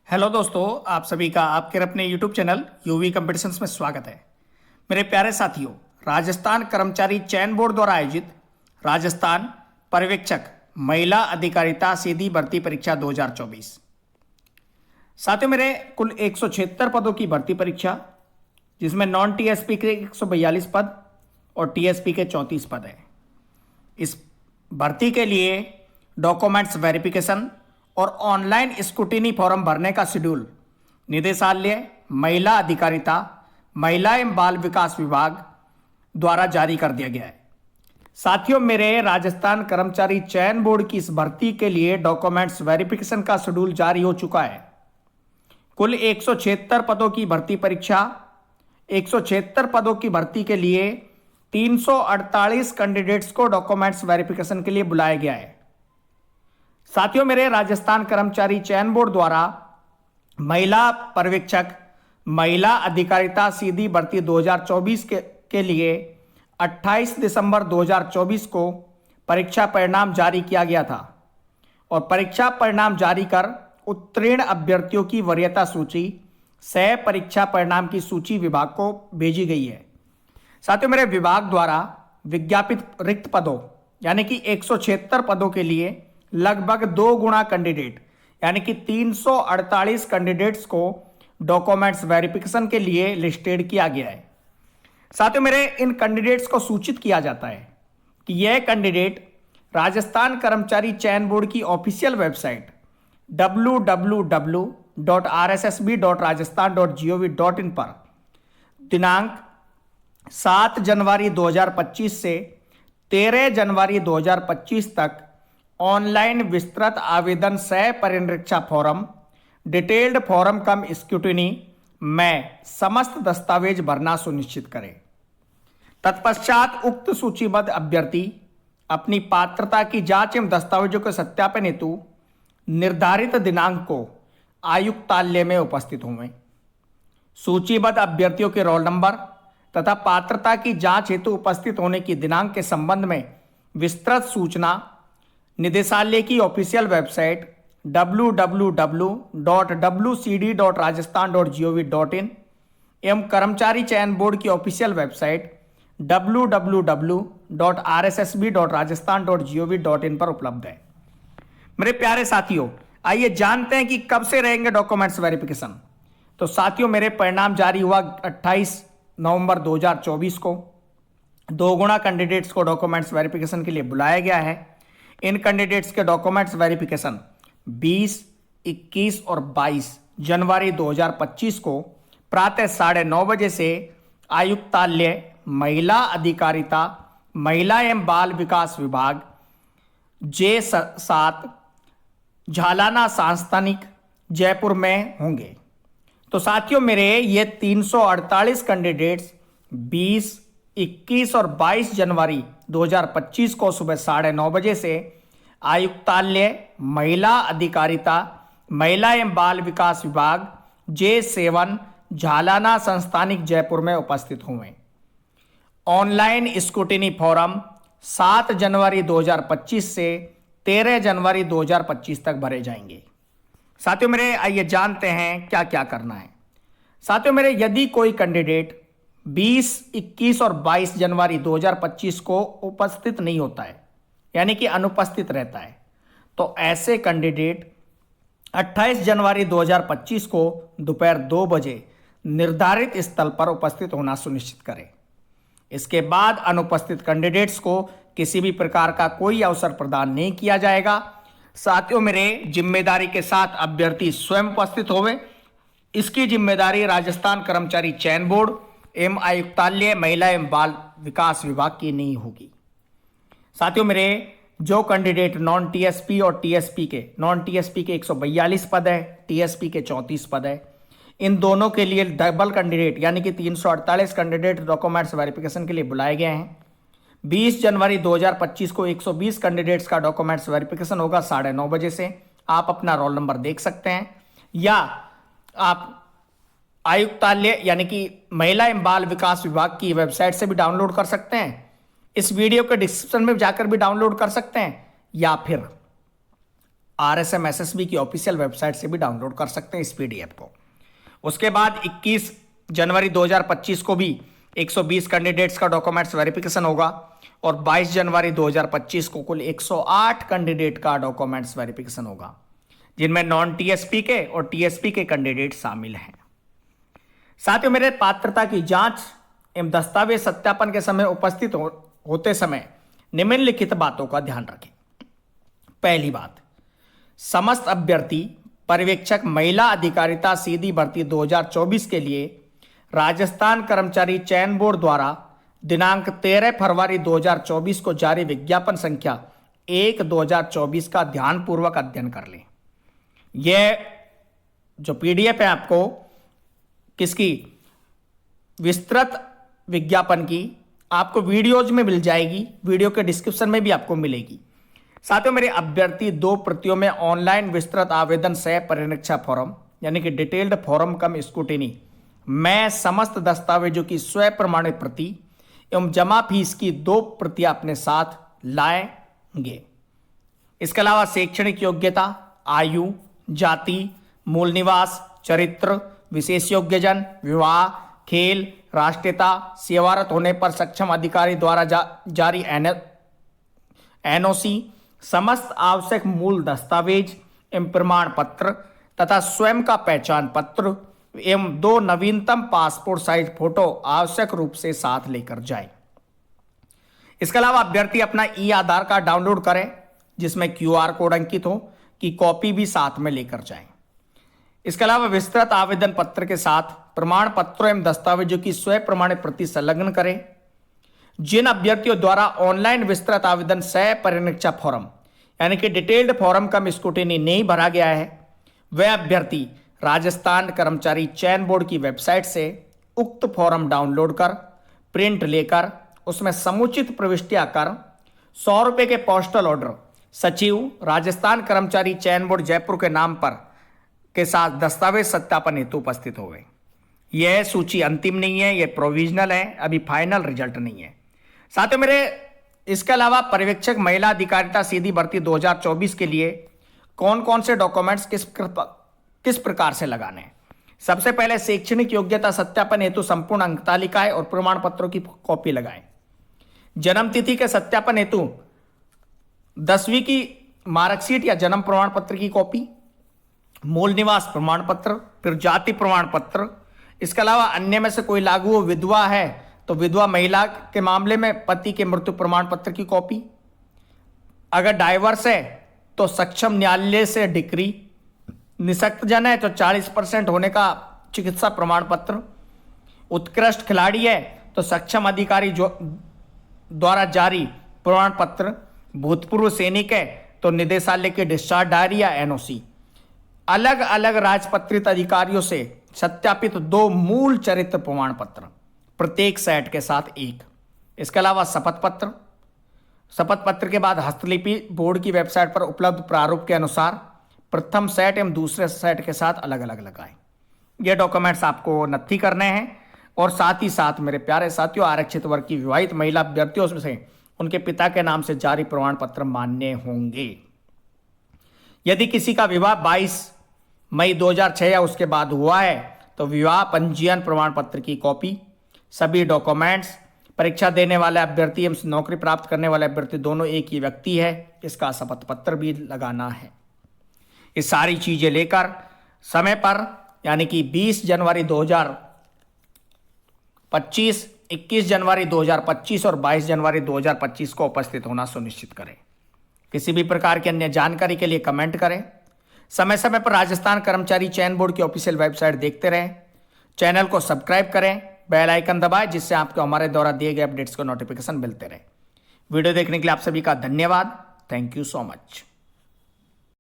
Hello दोस्तों, आप सभी का आपके अपने YouTube चैनल यूवी कंपटीशंस में स्वागत है। मेरे प्यारे साथियों, राजस्थान कर्मचारी चयन बोर्ड द्वारा आयोजित राजस्थान पर्यवेक्षक महिला अधिकारिता सीधी भर्ती परीक्षा 2024। साथियों, मेरे कुल 176 पदों की भर्ती परीक्षा, जिसमें नॉन टीएसपी के 142 पद और टीएसपी के 34 पद हैं। इस भर्ती के लिए डॉक्यूमेंट्स वेरिफिकेशन और ऑनलाइन स्क्रूटिनी फॉर्म भरने का शेड्यूल निदेशालय महिला अधिकारिता महिला एवं बाल विकास विभाग द्वारा जारी कर दिया गया है। साथियों, मेरे राजस्थान कर्मचारी चयन बोर्ड की इस भर्ती के लिए डॉक्यूमेंट्स वेरिफिकेशन का शेड्यूल जारी हो चुका है। कुल 176 पदों की भर्ती परीक्षा, 176 पदों की भर्ती के लिए 348 कैंडिडेट्स को डॉक्यूमेंट्स वेरिफिकेशन के लिए बुलाया गया है। साथियों, मेरे राजस्थान कर्मचारी चयन बोर्ड द्वारा महिला पर्यवेक्षक महिला अधिकारिता सीधी भर्ती 2024 के लिए 28 दिसंबर 2024 को परीक्षा परिणाम जारी किया गया था और परीक्षा परिणाम जारी कर उत्तीर्ण अभ्यर्थियों की वरीयता सूची सह परीक्षा परिणाम की सूची विभाग को भेजी गई है। साथियों, मेरे विभाग द्वारा विज्ञापित रिक्त पदों यानी कि 176 पदों के लिए लगभग 2 गुना कैंडिडेट यानी कि 348 कैंडिडेट्स को डॉक्यूमेंट्स वेरिफिकेशन के लिए लिस्टेड किया गया है। साथियों, मेरे इन कैंडिडेट्स को सूचित किया जाता है कि यह कैंडिडेट राजस्थान कर्मचारी चयन बोर्ड की ऑफिशियल वेबसाइट www.rssb.rajasthan.gov.in पर दिनांक 7 जनवरी 2025 से 13 जनवरी 2025 तक ऑनलाइन विस्तृत आवेदन सह परिनिरीक्षा फॉर्म डिटेल्ड फॉर्म कम स्क्रूटिनी में समस्त दस्तावेज भरना सुनिश्चित करें। तत्पश्चात उक्त सूचीबद्ध अभ्यर्थी अपनी पात्रता की जांच एवं दस्तावेजों के सत्यापन हेतु निर्धारित दिनांक को आयुक्तालय में उपस्थित होंगे। सूचीबद्ध अभ्यर्थियों के रोल नंबर तथा पात्रता की जांच हेतु उपस्थित होने की दिनांक के संबंध में विस्तृत सूचना निदेशालय की ऑफिशियल वेबसाइट www.wcd.rajasthan.gov.in एवं कर्मचारी चयन बोर्ड की ऑफिशियल वेबसाइट www.rssb.rajasthan.gov.in पर उपलब्ध है। मेरे प्यारे साथियों, आइए जानते हैं कि कब से रहेंगे डॉक्यूमेंट्स वेरिफिकेशन। तो साथियों, मेरे परिणाम जारी हुआ 28 नवंबर 2024 को। 2 गुना कैंडिडेट्स को डॉक्यूमेंट्स वेरिफिकेशन के लिए बुलाया गया है। इन कैंडिडेट्स के डॉक्यूमेंट्स वेरिफिकेशन 20, 21 और 22 जनवरी 2025 को प्रातः 9:30 बजे से आयुक्तालय महिला अधिकारिता महिला एवं बाल विकास विभाग J7 झालाना सांस्थानिक जयपुर में होंगे। तो साथियों, मेरे ये 348 कैंडिडेट्स 20, 21 और 22 जनवरी 2025 को सुबह 9:30 बजे से आयुक्तालय महिला अधिकारिता महिला एवं बाल विकास विभाग J7 झालाना संस्थानिक जयपुर में उपस्थित हुए। ऑनलाइन स्क्रूटिनी फॉर्म 7 जनवरी 2025 से 13 जनवरी 2025 तक भरे जाएंगे। साथियों, मेरे आइए जानते हैं क्या क्या करना है। साथियों, मेरे यदि कोई कैंडिडेट 20, 21 और 22 जनवरी 2025 को उपस्थित नहीं होता है यानी कि अनुपस्थित रहता है, तो ऐसे कैंडिडेट 28 जनवरी 2025 को दोपहर 2 बजे निर्धारित स्थल पर उपस्थित होना सुनिश्चित करें। इसके बाद अनुपस्थित कैंडिडेट्स को किसी भी प्रकार का कोई अवसर प्रदान नहीं किया जाएगा। साथियों, मेरे जिम्मेदारी के साथ अभ्यर्थी स्वयं उपस्थित होवे, इसकी जिम्मेदारी राजस्थान कर्मचारी चयन बोर्ड एवं आयुक्तालय महिला एवं बाल विकास विभाग की नहीं होगी। साथियों, मेरे जो कैंडिडेट नॉन टीएसपी और टीएसपी के 142 पद है, टीएसपी के 34 पद है, इन दोनों के लिए डबल कैंडिडेट यानी कि 348 कैंडिडेट डॉक्यूमेंट्स वेरिफिकेशन के लिए बुलाए गए हैं। 20 जनवरी 2025 को 120 कैंडिडेट्स का डॉक्यूमेंट्स वेरिफिकेशन होगा 9:30 बजे से। आप अपना रोल नंबर देख सकते हैं या आप आयुक्तालय यानी कि महिला एवं बाल विकास विभाग की वेबसाइट से भी डाउनलोड कर सकते हैं। इस वीडियो के डिस्क्रिप्शन में जाकर भी डाउनलोड कर सकते हैं या फिर RSM SSB की ऑफिशियल वेबसाइट से भी डाउनलोड कर सकते हैं इस PDF को। उसके बाद 21 जनवरी 2025 को भी 120 कैंडिडेट्स का डॉक्यूमेंट्स वेरिफिकेशन होगा और 22 जनवरी 2025 को कुल 108 कैंडिडेट का डॉक्यूमेंट्स वेरिफिकेशन होगा, जिनमें नॉन TSP के और TSP के कैंडिडेट शामिल हैं। साथियों, मेरे पात्रता की जांच एवं दस्तावेज सत्यापन के समय उपस्थित होते समय निम्नलिखित बातों का ध्यान रखें। पहली बात, समस्त अभ्यर्थी पर्यवेक्षक महिला अधिकारिता सीधी भर्ती 2024 के लिए राजस्थान कर्मचारी चयन बोर्ड द्वारा दिनांक 13 फरवरी 2024 को जारी विज्ञापन संख्या 1/2024 का ध्यानपूर्वक अध्ययन कर लें। यह जो PDF है आपको किसकी, विस्तृत विज्ञापन की, आपको वीडियोज में मिल जाएगी, वीडियो के डिस्क्रिप्शन में भी आपको मिलेगी। साथियों, मेरे अभ्यर्थी 2 प्रतियों में ऑनलाइन विस्तृत आवेदन सह परिरीक्षा फॉर्म यानी कि डिटेल्ड फॉर्म कम स्क्रूटिनी मैं समस्त दस्तावेजों की स्व प्रमाणित प्रति एवं जमा फीस की 2 प्रतियां अपने साथ लाएंगे। इसके अलावा शैक्षणिक योग्यता, आयु, जाति, मूल निवास, चरित्र, विशेष योग्यजन, विवाह, खेल, राष्ट्रीयता, सेवारत होने पर सक्षम अधिकारी द्वारा जारी NOC, समस्त आवश्यक मूल दस्तावेज एवं प्रमाण पत्र तथा स्वयं का पहचान पत्र एवं 2 नवीनतम पासपोर्ट साइज फोटो आवश्यक रूप से साथ लेकर जाएं। इसके अलावा अभ्यर्थी अपना आधार कार्ड डाउनलोड करें जिसमें QR कोड अंकित हो की कॉपी भी साथ में लेकर जाएं। इसके अलावा विस्तृत आवेदन पत्र के साथ प्रमाण पत्रों एवं दस्तावेजों की स्व प्रमाणित प्रति संलग्न करें। जिन अभ्यर्थियों द्वारा ऑनलाइन विस्तृत आवेदन सह परिरीक्षा फॉर्म यानी कि डिटेल्ड फॉर्म कम स्क्रूटिनी नहीं भरा गया है, वह अभ्यर्थी राजस्थान कर्मचारी चयन बोर्ड की वेबसाइट से उक्त फॉर्म डाउनलोड कर प्रिंट लेकर उसमें समुचित प्रविष्टियां कर 100 रुपये के पोस्टल ऑर्डर सचिव राजस्थान कर्मचारी चयन बोर्ड जयपुर के नाम पर के साथ दस्तावेज सत्यापन हेतु उपस्थित हो गए। यह सूची अंतिम नहीं है, यह प्रोविजनल है, अभी फाइनल रिजल्ट नहीं है। साथियों, मेरे इसके अलावा पर्यवेक्षक महिला अधिकारिता सीधी भर्ती 2024 के लिए कौन कौन से डॉक्यूमेंट्स किस प्रकार से लगाने हैं। सबसे पहले शैक्षणिक योग्यता सत्यापन हेतु संपूर्ण अंक तालिकाएं और प्रमाण पत्रों की कॉपी लगाएं। जन्म तिथि के सत्यापन हेतु 10वीं की मार्कशीट या जन्म प्रमाण पत्र की कॉपी, मूल निवास प्रमाण पत्र, फिर जाति प्रमाण पत्र। इसके अलावा अन्य में से कोई लागू हो, विधवा है तो विधवा महिला के मामले में पति के मृत्यु प्रमाण पत्र की कॉपी, अगर डाइवर्स है तो सक्षम न्यायालय से डिक्री, निःशक्तजन है तो 40% होने का चिकित्सा प्रमाण पत्र, उत्कृष्ट खिलाड़ी है तो सक्षम अधिकारी द्वारा जारी प्रमाण पत्र, भूतपूर्व सैनिक है तो निदेशालय की डिस्चार्ज डायरी या NOC, अलग अलग राजपत्रित अधिकारियों से सत्यापित 2 मूल चरित्र प्रमाण पत्र प्रत्येक सेट के साथ 1। इसके अलावा शपथ पत्र के बाद हस्तलिपि बोर्ड की वेबसाइट पर उपलब्ध प्रारूप के अनुसार प्रथम सेट एवं दूसरे सेट के साथ अलग अलग लगाएं। ये डॉक्यूमेंट्स आपको नत्थी करने हैं और साथ ही साथ मेरे प्यारे साथियों, आरक्षित वर्ग की विवाहित महिला अभ्यर्थियों से उनके पिता के नाम से जारी प्रमाण पत्र मान्य होंगे। यदि किसी का विवाह 22 मई 2006 या उसके बाद हुआ है तो विवाह पंजीयन प्रमाण पत्र की कॉपी, सभी डॉक्यूमेंट्स, परीक्षा देने वाले अभ्यर्थी एवं नौकरी प्राप्त करने वाले अभ्यर्थी दोनों एक ही व्यक्ति है, इसका शपथ पत्र भी लगाना है। ये सारी चीजें लेकर समय पर यानी कि 20 जनवरी 2025, 21 जनवरी 2025 और 22 जनवरी 2025 को उपस्थित होना सुनिश्चित करें। किसी भी प्रकार की अन्य जानकारी के लिए कमेंट करें। समय समय पर राजस्थान कर्मचारी चयन बोर्ड की ऑफिशियल वेबसाइट देखते रहें। चैनल को सब्सक्राइब करें, बेल आइकन दबाएं जिससे आपको हमारे द्वारा दिए गए अपडेट्स को नोटिफिकेशन मिलते रहे। वीडियो देखने के लिए आप सभी का धन्यवाद। Thank you so much.